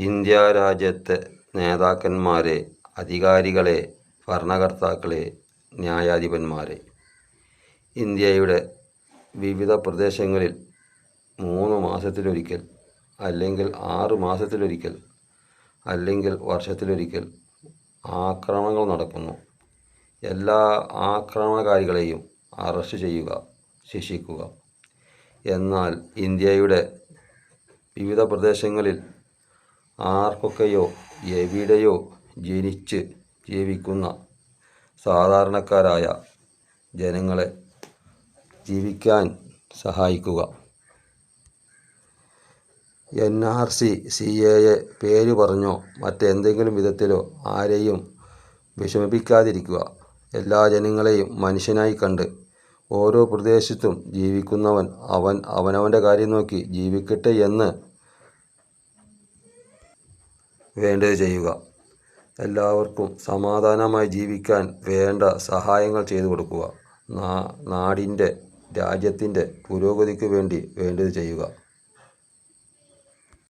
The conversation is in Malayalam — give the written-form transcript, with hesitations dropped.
ഇന്ത്യ രാജ്യത്തെ നേതാക്കന്മാരെ, അധികാരികളെ, ഭരണകർത്താക്കളെ, ന്യായാധിപന്മാരെ. ഇന്ത്യയുടെ വിവിധ പ്രദേശങ്ങളിൽ 3 മാസത്തിലൊരിക്കൽ, അല്ലെങ്കിൽ 6 മാസത്തിലൊരിക്കൽ, അല്ലെങ്കിൽ വർഷത്തിലൊരിക്കൽ ആക്രമണങ്ങൾ നടക്കുന്നു. എല്ലാ ആക്രമണകാരികളെയും അറസ്റ്റ് ചെയ്യുക, ശിക്ഷിക്കുക. എന്നാൽ ഇന്ത്യയുടെ വിവിധ പ്രദേശങ്ങളിൽ ആർക്കൊക്കെയോ എവിടെയോ ജനിച്ച് ജീവിക്കുന്ന സാധാരണക്കാരായ ജനങ്ങളെ ജീവിക്കാൻ സഹായിക്കുക. NRC, CAA പേര് പറഞ്ഞോ മറ്റെന്തെങ്കിലും വിധത്തിലോ ആരെയും വിഷമിപ്പിക്കാതിരിക്കുക. എല്ലാ ജനങ്ങളെയും മനുഷ്യനായി കണ്ട് ഓരോ പ്രദേശത്തും ജീവിക്കുന്നവൻ അവനവൻ്റെ കാര്യം നോക്കി ജീവിക്കട്ടെ എന്ന് വേണ്ടത് ചെയ്യുക. എല്ലാവർക്കും സമാധാനമായി ജീവിക്കാൻ വേണ്ട സഹായങ്ങൾ ചെയ്തു കൊടുക്കുക. നാടിൻ്റെ, രാജ്യത്തിൻ്റെ പുരോഗതിക്ക് വേണ്ടി വേണ്ടത് ചെയ്യുക.